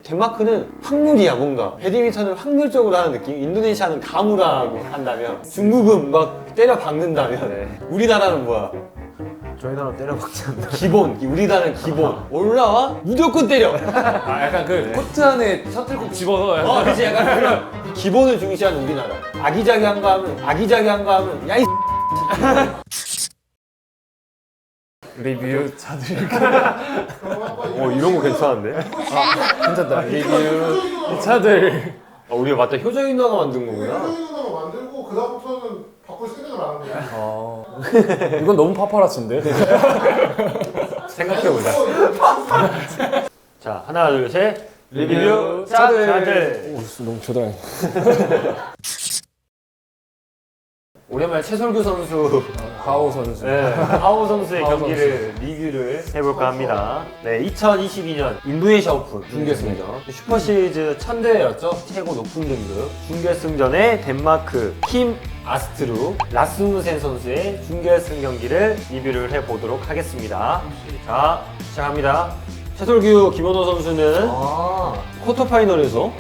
덴마크는 확률이야 뭔가. 배드민턴은 확률적으로 하는 느낌. 인도네시아는 감으로 한다면, 중국은 막 때려 박는다면, 우리나라는 뭐야? 저희 나라 때려박지 않나? 기본. 우리나라는 기본. 올라와? 무조건 때려. 아 약간 그 코트 안에 셔틀콕 집어서 그치, 약간 그런 기본을 중시하는 우리나라. 아기자기한가 하면 야 이 리뷰 차들 이런 거 괜찮은데? 괜찮다. 리뷰 차들 우리가 맞다. 효정이 누나가 만든 거구나. 누나가 만들고 그다음부터는 바꿀 생각을 안 한 거야. 이건 너무 파파라치인데? 생각해보자. 자, 하나, 둘, 셋. 리뷰 차들. 오, 너무 조달해. 오랜만에 최솔규 선수, 하오 선수. 하오 선수의 하오 경기를 리뷰를 해볼까 합니다. 네, 2022년 인도네시아 오픈 준결승전. 슈퍼시리즈 1000대였죠. 최고 높은 등급. 준결승전에 덴마크 킴 아스트루 라스무센 선수의 준결승 경기를 리뷰를 해보도록 하겠습니다. 자, 시작합니다. 최솔규 김원호 선수는 쿼터파이널에서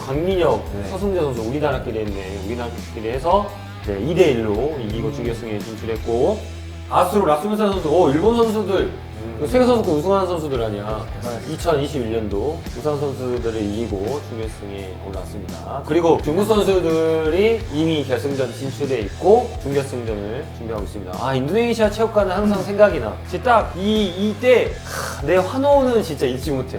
강민혁, 서승재 선수 우리나라끼리 했네. 우리나라끼리 해서 2대1로 이기고 준결승에 진출했고, 아스트로 라스무센 선수, 일본 선수들 세계선수권 우승한 선수들 아니야. 2021년도 우승 선수들을 이기고 준결승에 올랐습니다. 그리고 중국 선수들이 이미 결승전 진출해 있고 준결승전을 준비하고 있습니다. 아, 인도네시아 체육관은 항상 생각이 나. 진짜 딱 이때 내 환호는 진짜 잊지 못해.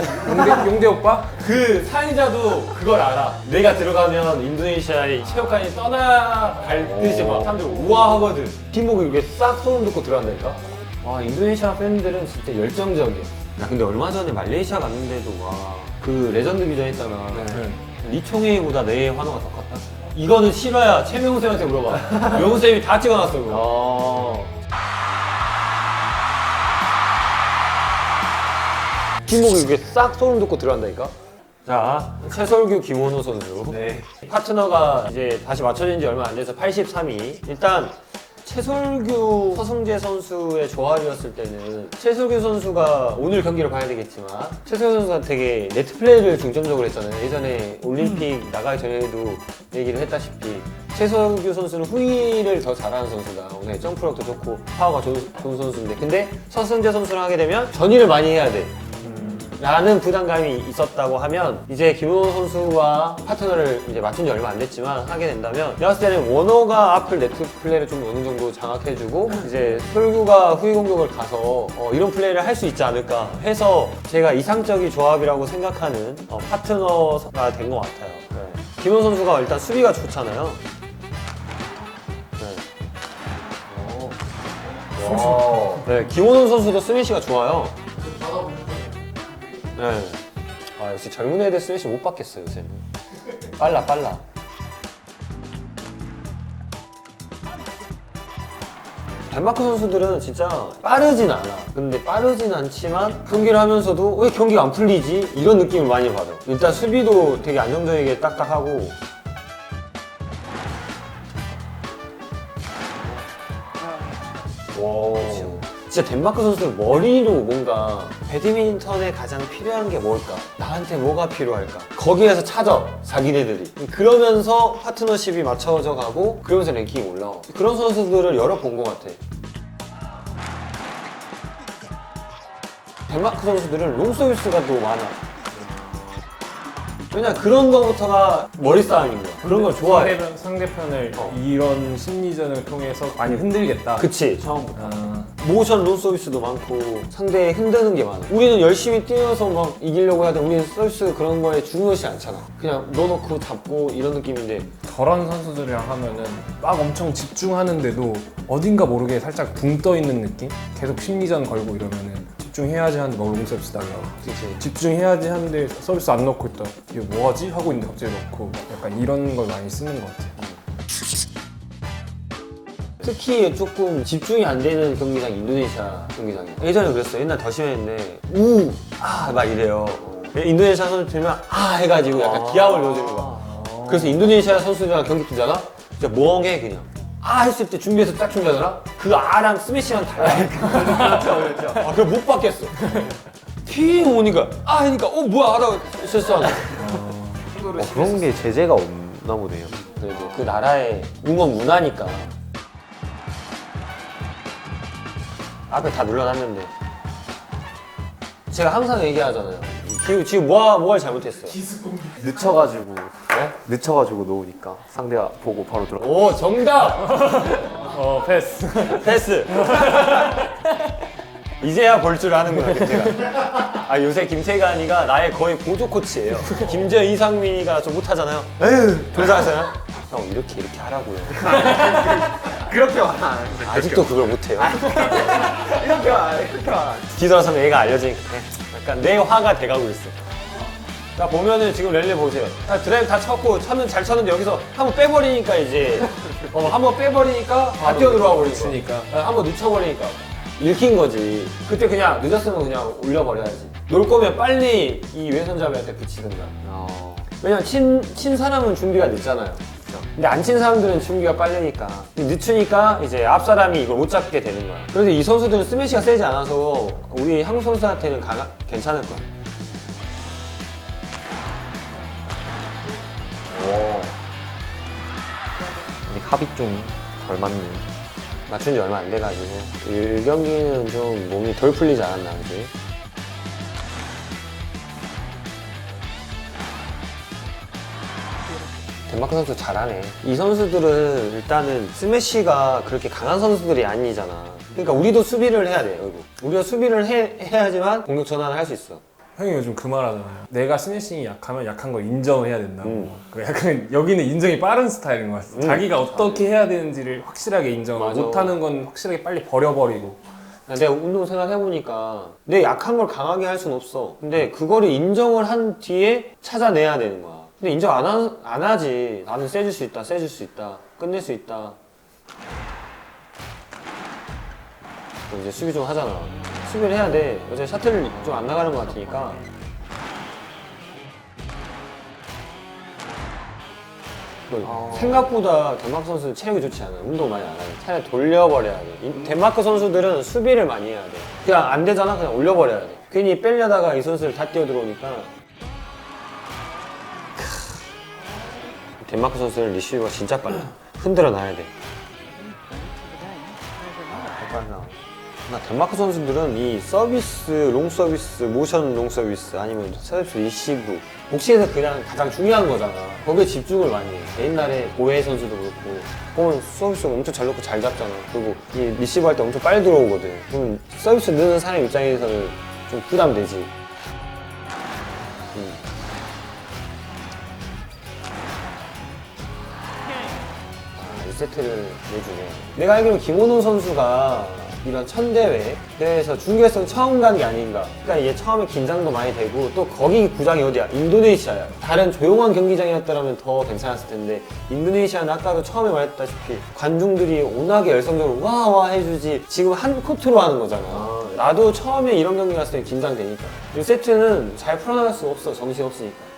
용대 오빠? 그 사회자도 그걸 알아. 내가 들어가면 인도네시아의 체육관이 떠나갈 듯이 막 사람들 우아하거든. 팀복을 이렇게 싹 소름 돋고 들어간다니까. 와, 인도네시아 팬들은 진짜 열정적이야. 야, 근데 얼마 전에 말레이시아 갔는데도 그 레전드 비전 했잖아. 리총회보다 내 환호가 더 컸다. 이거는 실화야. 최명훈 쌤한테 물어봐. 명훈 쌤이 다 찍어놨어 그거. 팀복을 이렇게 싹 소름 돋고 들어간다니까. 자, 최솔규 김원호 선수. 파트너가 이제 다시 맞춰진 지 얼마 안 돼서 83위. 일단 최솔규, 서승재 선수의 조합이었을 때는 최솔규 선수가 오늘 경기를 봐야 되겠지만 최솔규 선수가 되게 네트 플레이를 중점적으로 했잖아요. 예전에 올림픽 나가기 전에도 얘기를 했다시피 최솔규 선수는 후위를 더 잘하는 선수다. 오늘 점프력도 좋고 파워가 좋은 선수인데, 근데 서승재 선수랑 하게 되면 전위를 많이 해야 돼 라는 부담감이 있었다고 하면, 이제 김원호 선수와 파트너를 이제 맞춘 지 얼마 안 됐지만 하게 된다면, 내가 봤을 때는 원호가 앞을 네트 플레이를 좀 어느 정도 장악해주고 이제 솔규가 후위 공격을 가서 이런 플레이를 할 수 있지 않을까 해서 제가 이상적인 조합이라고 생각하는 파트너가 된 것 같아요. 김원호 선수가 일단 수비가 좋잖아요. 김원호 선수도 스매시가 좋아요. 역시 젊은 애들 스매시 못 받겠어요, 요새는. 빨라. 덴마크 선수들은 진짜 빠르진 않아. 근데 빠르진 않지만 경기를 하면서도 왜 경기가 안 풀리지? 이런 느낌을 많이 받아. 일단 수비도 되게 안정적이게 딱딱하고. 진짜 덴마크 선수들 머리로 뭔가 배드민턴에 가장 필요한 게 뭘까? 나한테 뭐가 필요할까? 거기에서 찾아, 자기네들이. 그러면서 파트너십이 맞춰져 가고, 그러면서 랭킹이 올라와. 그런 선수들을 여러 본 것 같아. 덴마크 선수들은 롱서비스가 또 많아. 왜냐, 그런 거부터가 머리 싸움인 거야. 그런 걸 좋아해. 상대편을 이런 심리전을 통해서 많이 흔들겠다. 그치, 처음부터. 모션 론 서비스도 많고 상대 흔드는 게 많아. 우리는 열심히 뛰어서 막 이기려고 해야 돼. 우리는 서비스 그런 거에 중요시 않잖아. 그냥 넣어놓고 잡고 이런 느낌인데, 저런 선수들이랑 하면은 막 엄청 집중하는데도 어딘가 모르게 살짝 붕 떠 있는 느낌? 계속 심리전 걸고 이러면은 집중해야지 하는데 막 롱서비스 달라고. 그치. 집중해야지 하는데 서비스 안 넣고 있다. 이게 뭐하지? 하고 있는데 갑자기 넣고, 약간 이런 걸 많이 쓰는 것 같아요. 특히 조금 집중이 안 되는 경기장 인도네시아 경기장이야. 예전에 그랬어. 옛날 더 심했는데 막 이래요. 인도네시아 선수 들면 해가지고 약간 기합을 넣어주는 거야. 그래서 인도네시아 선수들이랑 경기 뛰잖아? 진짜 멍해 그냥. 했을 때 준비해서 딱 준비하잖아? 그 랑 스매시랑 달라. 그렇죠. 그걸 못 받겠어. 핑 오니까 하니까 뭐야 하다가 실수하는 거야. 그런 게 제재가 없나 보네요. 그래도 그 나라의 응원 문화니까. 앞에 다 눌러놨는데 제가 항상 얘기하잖아요. 지금 뭐가 잘못했어요? 늦춰가지고 늦춰가지고 놓으니까 상대가 보고 바로 들어. 오 정답! 패스. 패스. 이제야 볼 줄 아는구나 김태관. 요새 김태관이가 나의 거의 보조 코치예요. 김재현, 이상민이가 좀 못하잖아요. 에휴 조사하세요. 형 이렇게 하라고요. 그렇게 와. 아직도 그걸 못해요. 이렇게 와. 뒤돌아서면 얘가 알려지니까 약간 내 화가 돼가고 있어. 자 보면은 지금 랠리 보세요. 드라이브 다 쳤고 잘 쳤는데 여기서 한번 빼버리니까 이제 한번 빼버리니까 다 뛰어들어와 버리니까 한번 늦춰버리니까 읽힌 거지. 그때 그냥 늦었으면 그냥 올려버려야지. 놀 거면 빨리 이 왼손잡이한테 붙이든가. 왜냐면 친 사람은 준비가 늦잖아요. 근데 안 친 사람들은 준비가 빠르니까 늦추니까 이제 앞 사람이 이걸 못 잡게 되는 거야. 그래서 이 선수들은 스매시가 세지 않아서 우리 한국 선수한테는 괜찮을 거야. 합이 좀 덜 맞네. 맞춘 지 얼마 안 돼가지고 1경기는 좀 몸이 덜 풀리지 않았나 그지? 덴마크 선수 잘하네. 이 선수들은 일단은 스매시가 그렇게 강한 선수들이 아니잖아. 그러니까 우리도 수비를 해야 돼. 우리가 수비를 해야지만 공격 전환을 할 수 있어. 형이 요즘 그 말 하잖아요. 내가 스매싱이 약하면 약한 걸 인정을 해야 된다고. 약간 여기는 인정이 빠른 스타일인 것 같아. 자기가 어떻게 해야 되는지를 확실하게 인정하고 맞아. 못하는 건 확실하게 빨리 버려버리고. 내가 운동 생각해보니까 내 약한 걸 강하게 할 순 없어. 근데 그거를 인정을 한 뒤에 찾아내야 되는 거야. 근데 인정 안 하지. 나는 세질 수 있다, 끝낼 수 있다. 그럼 이제 수비 좀 하잖아. 수비를 해야 돼. 어차피 셔틀 좀 안 나가는 것 같으니까. 생각보다 덴마크 선수는 체력이 좋지 않아. 운동 많이 안 하고. 차라리 돌려버려야 돼. 덴마크 선수들은 수비를 많이 해야 돼. 그냥 안 되잖아? 그냥 올려버려야 돼. 괜히 빼려다가 이 선수들 다 뛰어들어오니까. 덴마크 선수는 리시브가 진짜 빨라. 흔들어 놔야 돼. 나 덴마크 선수들은 이 서비스, 롱 서비스, 모션 롱 서비스 아니면 서비스 리시브 복싱에서 그냥 가장 중요한 거잖아. 거기에 집중을 많이 해. 옛날에 고해 선수도 그렇고 보면 서비스 엄청 잘 넣고 잘 잡잖아. 그리고 이 리시브 할 때 엄청 빨리 들어오거든. 그럼 서비스 넣는 사람 입장에서는 좀 부담되지. 이 세트를 내주네. 내가 알기로 김원호 선수가 이런 천대회에서 중결승 처음 간 게 아닌가. 그러니까 이게 처음에 긴장도 많이 되고 또 거기 구장이 어디야? 인도네시아야. 다른 조용한 경기장이었더라면 더 괜찮았을 텐데 인도네시아는 아까도 처음에 말했다시피 관중들이 워낙에 열성적으로 와와 해주지 지금 한 코트로 하는 거잖아. 나도 처음에 이런 경기 갔을 때 긴장되니까. 이 세트는 잘 풀어나갈 수 없어. 정신 없으니까.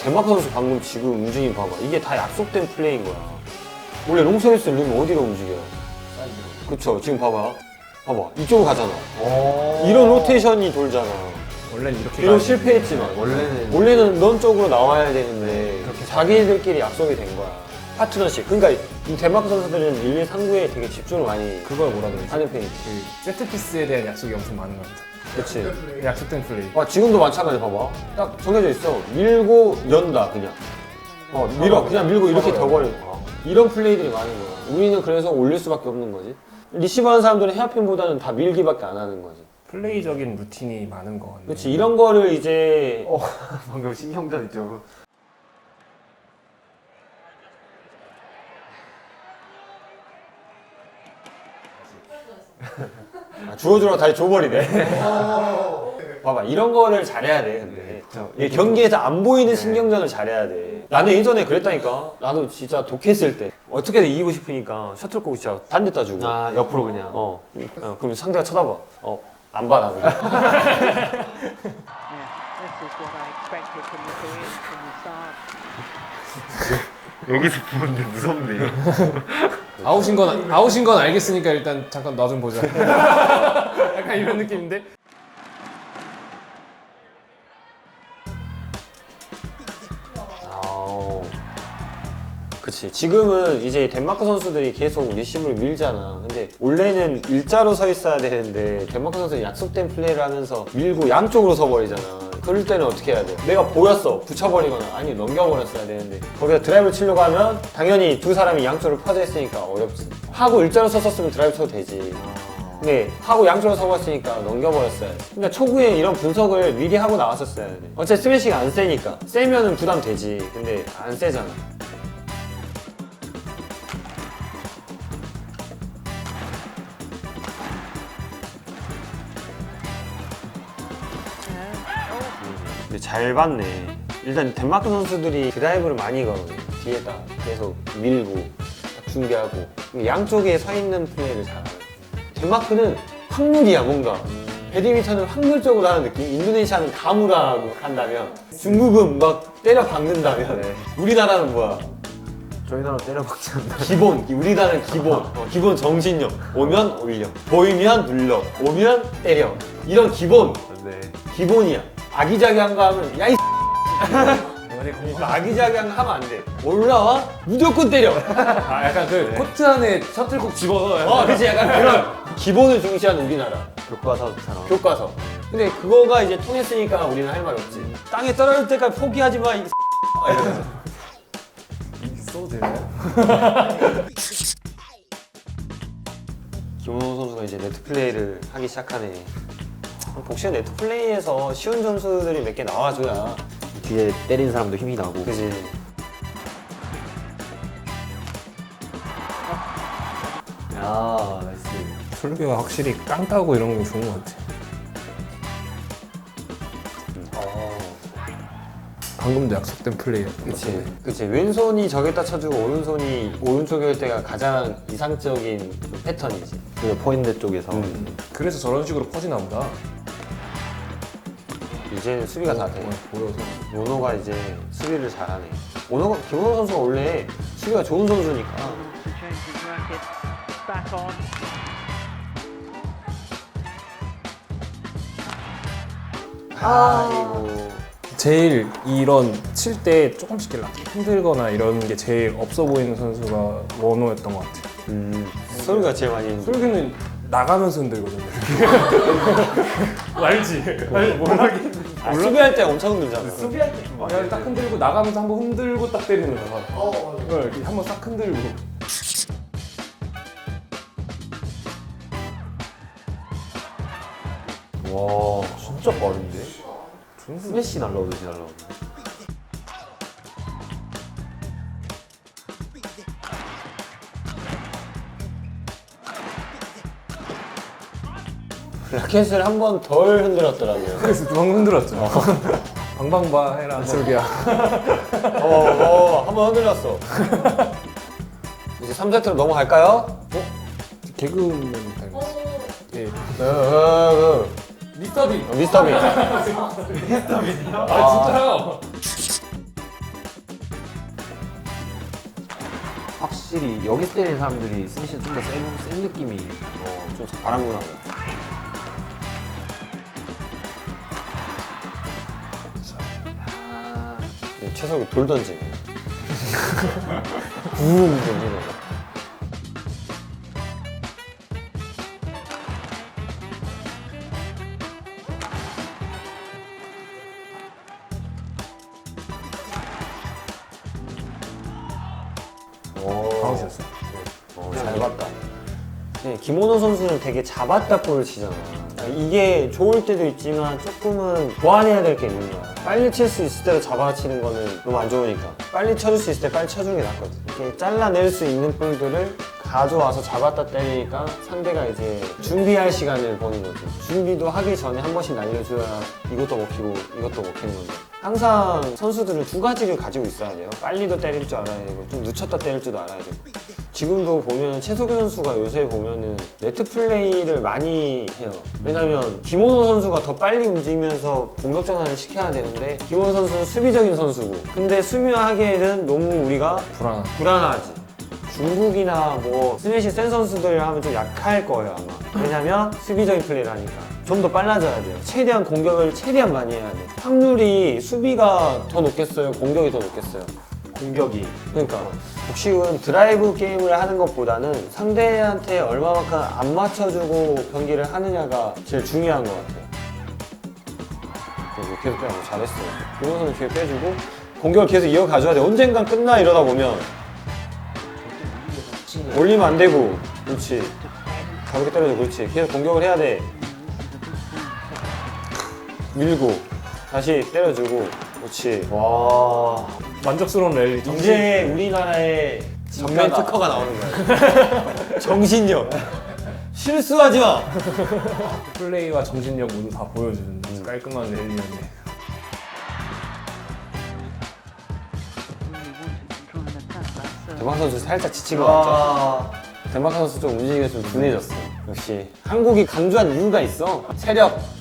덴마크 선수 방금 지금 움직임 봐봐. 이게 다 약속된 플레이인 거야. 원래 롱서비스를 넣으면 어디로 움직여요? 그쵸, 지금 봐봐. 이쪽으로 가잖아. 이런 로테이션이 돌잖아. 원래는 이렇게 이런 가야지. 실패했지만 원래는 넌 쪽으로 나와야 되는데 자기들끼리 약속이 된 거야. 파트너십. 그러니까 이 덴마크 선수들은 1, 2, 3구에 되게 집중을 많이 그걸 뭐라 그러지? 하는 편이지. 그 세트피스에 대한 약속이 엄청 많은 것 같아. 그치. 약속된 플레이. 지금도 마찬가지 봐봐. 딱 정해져 있어. 밀고 연다 그냥. 그냥 밀고 이렇게 둬버려. 이런 플레이들이 많은 거야. 우리는 그래서 올릴 수밖에 없는 거지. 리시브 하는 사람들은 헤어핀보다는 다 밀기밖에 안 하는 거지. 플레이적인 루틴이 많은 것 같네. 그렇지. 이런 거를 이제 방금 신경전 있죠. 주워주러 다시 줘버리네. 봐봐, 이런 거를 잘해야 돼. 근데 이게 경기에서 안 보이는 신경전을 잘해야 돼. 나는 예전에 그랬다니까. 나도 진짜 독했을 때 어떻게든 이기고 싶으니까 셔틀콕 진짜 딴 데다 주고. 옆으로 그냥. 그럼 상대가 쳐다봐. 안 봐, 나도. Yeah, this is what I expected from the Koreans from the start. 여기서 보는데 무섭네요. 아웃인 건 알겠으니까 일단 잠깐 나 좀 보자. 약간 이런 느낌인데? 그치. 지금은 이제 덴마크 선수들이 계속 리시브를 밀잖아. 근데 원래는 일자로 서 있어야 되는데 덴마크 선수는 약속된 플레이를 하면서 밀고 양쪽으로 서버리잖아. 그럴 때는 어떻게 해야 돼? 내가 보였어. 붙여버리거나 아니 넘겨버렸어야 되는데 거기서 드라이브 치려고 하면 당연히 두 사람이 양쪽으로 퍼져 있으니까 어렵지. 하고 일자로 섰었으면 드라이브 쳐도 되지. 근데 하고 양쪽으로 서봤으니까 넘겨버렸어야 돼. 그러니까 초구에 이런 분석을 미리 하고 나왔었어야 돼. 어차피 스매시가 안 세니까. 세면은 부담되지. 근데 안 세잖아. 근데 잘 봤네. 일단 덴마크 선수들이 드라이브를 많이 걸어요. 뒤에다 계속 밀고 딱 준비하고 양쪽에 서 있는 플레이를 잘하요. 덴마크는 확률이야 뭔가. 배드민턴은 확률적으로 하는 느낌. 인도네시아는 가무라고 한다면 중국은 막 때려 박는다면 우리나라는 뭐야? 저희 나라 때려박지 않나. 기본. 우리나라는 기본. 기본 정신력. 오면 올려. 보이면 눌러. 오면 때려. 이런 기본. 네. 기본이야. 아기자기한 거 하면 야이 아기자기한 거 하면 안 돼. 올라와 무조건 때려. 아 약간 그 코트 안에 셔틀콕 집어서 약간 그치 약간 그런 기본을 중시하는 우리나라 교과서처럼. 교과서. 근데 그거가 이제 통했으니까 우리는 할 말 없지. 땅에 떨어질 때까지 포기하지 마. 이 이러면서. 써도 되나요? 김원호 선수가 이제 네트 플레이를 하기 시작하네. 복싱 네트 플레이에서 쉬운 점수들이 몇 개 나와줘야. 뒤에 때리는 사람도 힘이 나고. 그지. 야, 나이스. 솔비가 확실히 깡따고 이런 게 좋은 것 같아. 방금도 약속된 플레이였던 것 그치. 같은데. 그치. 왼손이 저기다 쳐주고 오른손이 오른쪽일 때가 가장 이상적인 그 패턴이지. 그 포인트 쪽에서. 그래서 저런 식으로 퍼지나 보다. 이제는 수비가 다 돼. 보여서. 오노가 이제 수비를 잘하네. 김원호 선수가 원래 수비가 좋은 선수니까. Change his racket, back on. 아이고. 제일 이런 칠 때 조금씩 이렇게 흔들거나 이런 게 제일 없어 보이는 선수가 원호였던 것 같아. 소리가 제일 많이 있는. 솔기는 나가면서 흔들거든요. 알지? 모르겠. 수비할 때 엄청 흔들잖아. 수비할 때 그냥 딱 흔들고 나가면서 한번 흔들고 딱 때리는 거야. 이렇게 한번 싹 흔들고. 와, 진짜 빠른데? 스매시 날라오듯이 날라오네. 라켓을 한 번 덜 흔들었더라고요. 그래서 두 번 흔들었죠. 방방바 해라 솔기야. 한 번 흔들렸어. 이제 3세트로 넘어갈까요? 개그맨 닮았어. 예. 미스터 빈. 미스터 빈. 아 진짜요? 확실히 여기 때리는 사람들이 스매시 좀 더 센 느낌이. 좀 바람구나. 최석이 돌 던지네. 붕 던지네. 아웃이었어. 잘 봤다. 네, 김원호 선수는 되게 잡았다 볼을 치잖아. 이게 좋을 때도 있지만 조금은 보완해야 될 게 있는 거야. 빨리 칠 수 있을 때로 잡아치는 거는 너무 안 좋으니까. 빨리 쳐줄 수 있을 때 빨리 쳐주는 게 낫거든. 이렇게 잘라낼 수 있는 볼들을 가져와서 잡았다 때리니까 상대가 이제 준비할 시간을 버는 거지. 준비도 하기 전에 한 번씩 날려줘야 이것도 먹히고 이것도 먹히는 건데. 항상 선수들은 두 가지를 가지고 있어야 돼요. 빨리도 때릴 줄 알아야 되고 좀 늦췄다 때릴 줄도 알아야 되고. 지금도 보면 최석유 선수가 요새 보면은 네트 플레이를 많이 해요. 왜냐면 김원호 선수가 더 빨리 움직이면서 공격 전환을 시켜야 되는데 김원호 선수는 수비적인 선수고 근데 수비하기에는 너무 우리가 불안하지. 중국이나 뭐 스매시 센 선수들 하면 좀 약할 거예요 아마. 왜냐면 수비적인 플레이를 하니까 좀 더 빨라져야 돼요. 최대한 공격을 최대한 많이 해야 돼요. 확률이 수비가 더 높겠어요? 공격이 더 높겠어요? 공격이. 그러니까 복식은 드라이브 게임을 하는 것보다는 상대한테 얼마만큼 안 맞춰주고 경기를 하느냐가 제일 중요한 것 같아요. 그리고 계속 빼고 잘했어요. 김원호는 계속 빼주고 공격을 계속 이어가줘야 돼. 언젠간 끝나 이러다 보면 올리면 안 되고 그렇지. 가볍게 때려줘. 그렇지. 계속 공격을 해야 돼. 밀고 다시 때려주고 그렇지. 와. 만족스러운 랠리. 이제 우리나라의 전면 특허가 나오는 거야. 정신력. 실수하지 마. 플레이와 정신력 모두 다 보여주는 깔끔한 랠리였네. 대박 선수 살짝 지친 것 같죠? 대박 선수 좀 움직임이 좀 둔해졌어. 역시 한국이 강조한 이유가 있어.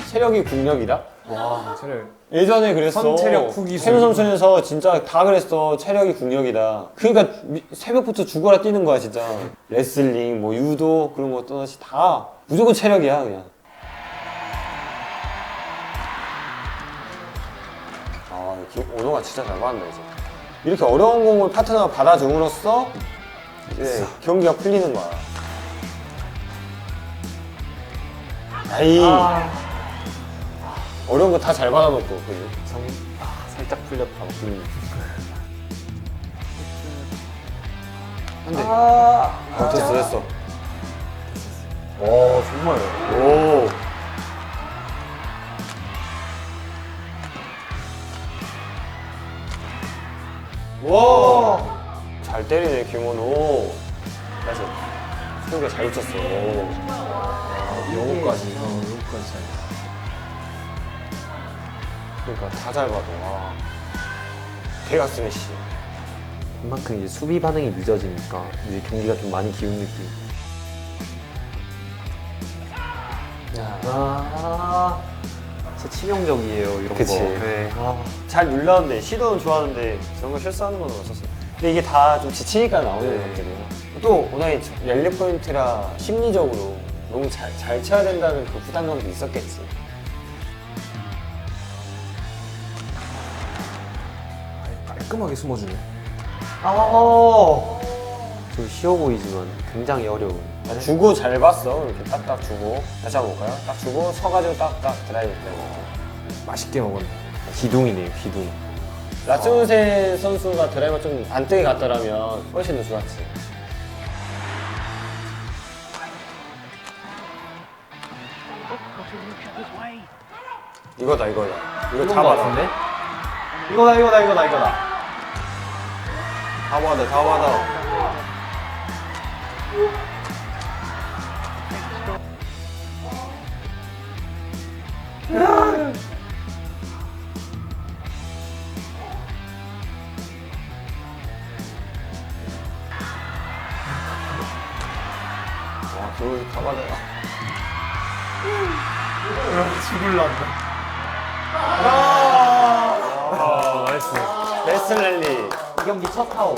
체력이 국력이다. 와, 체력. 예전에 그랬어. 선체력 후기술. 세무 선수에서 진짜 다 그랬어. 체력이 국력이다. 그러니까 새벽부터 죽어라 뛰는 거야 진짜. 레슬링, 뭐 유도 그런 거 떠나시 다 무조건 체력이야 그냥. 아, 오너가 진짜 잘 받는다 이제. 이렇게 어려운 공을 파트너가 받아줌으로써 이제 경기가 풀리는 거야. 아이. 어려운 거 다 잘 받아놓고 그지? 살짝 풀렸다. 한대. 됐어. 오, 정말. 오. 와. 잘 때리네 김원호. 나이스. 수비가 잘 붙였어. 요거까지. 요거까지 잘. 그러니까 다 잘 봐도. 와. 대가 스매시. 그만큼 이제 수비 반응이 늦어지니까 이제 경기가 좀 많이 기운 느낌. 진짜 치명적이에요 이런 그치. 거. 네. 잘 눌렀는데 시도는 좋았는데 저런 거 실수하는 건 없었어. 근데 이게 다 좀 지치니까 나오는 것들이에요. 또 워낙에 랠리 포인트라 심리적으로 너무 잘 쳐야 된다는 그 부담감도 있었겠지. 깔끔하게 숨어주네. 좀 쉬워 보이지만 굉장히 어려운. 주고 잘 봤어. 이렇게 딱딱 주고. 다시 한번 볼까요? 딱 주고 서가지고 딱딱 드라이브 때리고. 맛있게 먹었네. 기둥이네요, 기둥. 라츠문세 선수가 드라이버 좀 안 뜨게 갔더라면 훨씬 더 좋았지. 이거다. 이거 다 받아. 이거다. 다 받아. 와, 그걸 다 받아요. 베스트 랠리. 이 경기 첫 타워.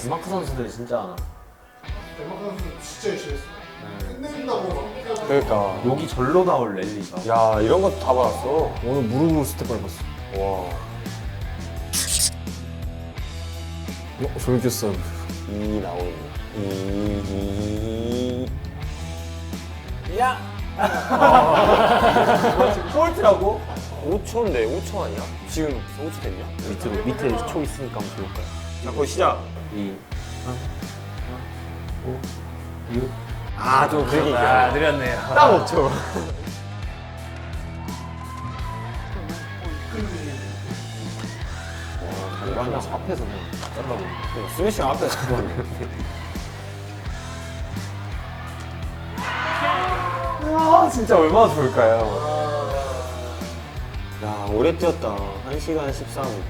덴마크 선수들이 진짜 덴마크 선수 진짜 열심히 했어. 끝낸다고 막. 그러니까. 여기 절로 나올 랠리가. 야, 이런 것도 다 받았어. 오늘 무릎으로 스텝 밟았어. 와. 졸교 서브. 이 나오는 거. 야! 폴트라고? 5초인데 5초 아니야? 지금 5초 됐냐? 밑에 초 있으니까 한번 볼까요? 자, 거기 시작. 2, 5, 6. 아, 좀 그게 아, 느렸네. 딱 5초. 그냥 앞에서 그냥 잘라버리네. 스매싱 앞에 잡았네. 아, 진짜 얼마나 좋을까요? 야, 오래 뛰었다. 1시간 13분.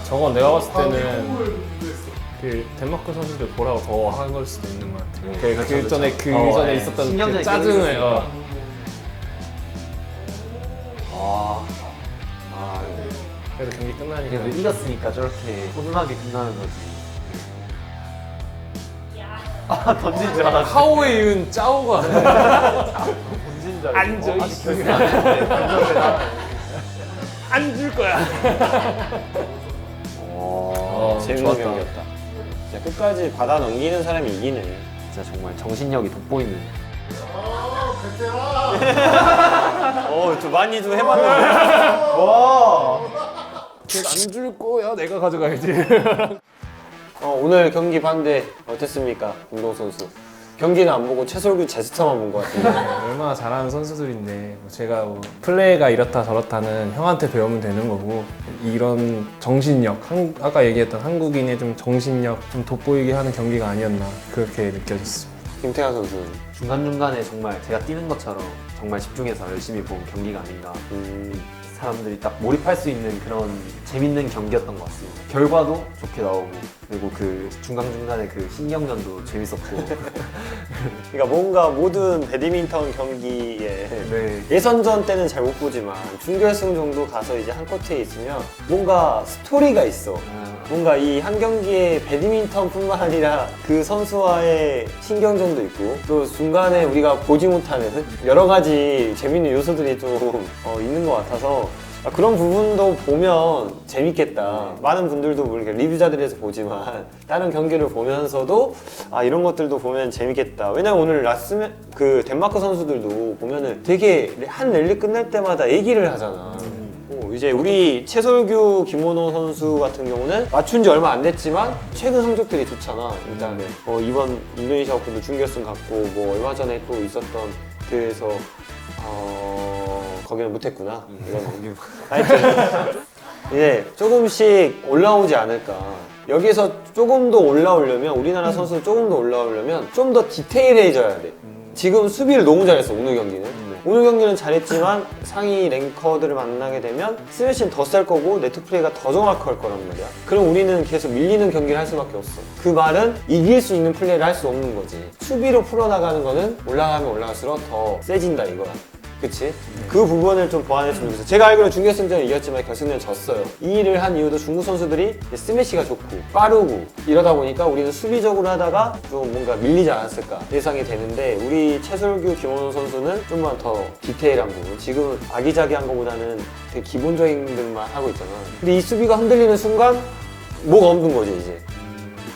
저건 내가 봤을 때는 공을 준비했어. 그 덴마크 선수들 보라고 더 한 걸 수도 있는 것 같아요. 그렇죠, 그 전에 그 어, 전에 네. 있었던 신경전이 그 짜증을 끊어졌으니까. 그래도 경기 끝나니까 그래도 이겼으니까 저렇게 훈훈하게 끝나는 거지. 던진 줄 알았어. 카오에 이은 짜오가 던진 줄 알았어. 앉아 아직 결승 안 했는데. 안 줄 거야. 재밌는 좋았다. 경기였다. 진짜 끝까지 받아 넘기는 사람이 이기네. 진짜 정말 정신력이 돋보이는. 아, 베테랑. 좀 많이 좀 해봤는데. 안줄 거야. 내가 가져가야지. 오늘 경기 봤는데 어땠습니까, 운동 선수? 경기는 안 보고 최솔규 제스처만 본 것 같은데. 얼마나 잘하는 선수들인데 뭐 제가 뭐 플레이가 이렇다 저렇다는 형한테 배우면 되는 거고 이런 정신력, 아까 얘기했던 한국인의 좀 정신력 좀 돋보이게 하는 경기가 아니었나 그렇게 느껴졌습니다. 김태환 선수는 중간중간에 정말 제가 뛰는 것처럼 정말 집중해서 열심히 본 경기가 아닌가. 사람들이 딱 몰입할 수 있는 그런 재밌는 경기였던 것 같습니다. 결과도 좋게 나오고 그리고 그 중간중간에 그 신경전도 재밌었고 그러니까 뭔가 모든 배드민턴 경기에 네. 예선전 때는 잘 못 보지만 준결승 정도 가서 이제 한 코트에 있으면 뭔가 스토리가 있어. 뭔가 이 한 경기에 배드민턴뿐만 아니라 그 선수와의 신경전도 있고 또 중간에 우리가 보지 못하는 여러 가지 재밌는 요소들이 좀 있는 것 같아서 그런 부분도 보면 재밌겠다. 많은 분들도 물론 리뷰자들에서 보지만 다른 경기를 보면서도 이런 것들도 보면 재밌겠다. 왜냐면 오늘 그 덴마크 선수들도 보면은 되게 한 랠리 끝날 때마다 얘기를 하잖아. 이제 우리 최솔규, 김원호 선수 같은 경우는 맞춘 지 얼마 안 됐지만 최근 성적들이 좋잖아. 일단은 이번 인도네시아 오픈도 준결승 갔고 뭐 얼마 전에 또 있었던 대회에서 거기는 못했구나. 이건 하여튼 이제 조금씩 올라오지 않을까. 여기서 조금 더 올라오려면 우리나라 선수 조금 더 올라오려면 좀 더 디테일해져야 돼. 지금 수비를 너무 잘했어 오늘 경기는. 오늘 경기는 잘했지만 상위 랭커들을 만나게 되면 스매시는 더 쌀 거고 네트 플레이가 더 정확할 거란 말이야. 그럼 우리는 계속 밀리는 경기를 할 수밖에 없어. 그 말은 이길 수 있는 플레이를 할 수 없는 거지. 수비로 풀어나가는 거는 올라가면 올라갈수록 더 세진다 이거야. 그치? 그 부분을 좀 보완했으면 좋겠어. 제가 알기로는 준결승전에 이겼지만 결승전에 졌어요. 이 일을 한 이유도 중국 선수들이 스매시가 좋고 빠르고 이러다 보니까 우리는 수비적으로 하다가 좀 뭔가 밀리지 않았을까 예상이 되는데 우리 최솔규, 김원호 선수는 좀만 더 디테일한 부분 지금 아기자기한 것보다는 되게 기본적인 것만 하고 있잖아. 근데 이 수비가 흔들리는 순간 뭐가 없는 거지 이제.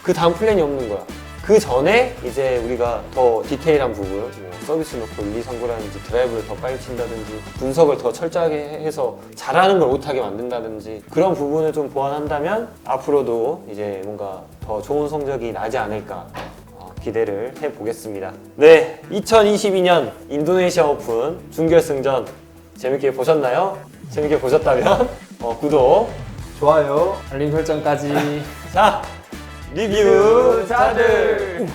그 다음 플랜이 없는 거야. 그 전에 이제 우리가 더 디테일한 부분, 뭐 서비스 놓고 1, 2, 3구라든지 드라이브를 더 빨리 친다든지 분석을 더 철저하게 해서 잘하는 걸 못하게 만든다든지 그런 부분을 좀 보완한다면 앞으로도 이제 뭔가 더 좋은 성적이 나지 않을까 기대를 해보겠습니다. 네, 2022년 인도네시아 오픈 준결승전 재밌게 보셨나요? 재밌게 보셨다면 구독, 좋아요. 알림 설정까지. 자, 리뷰자들!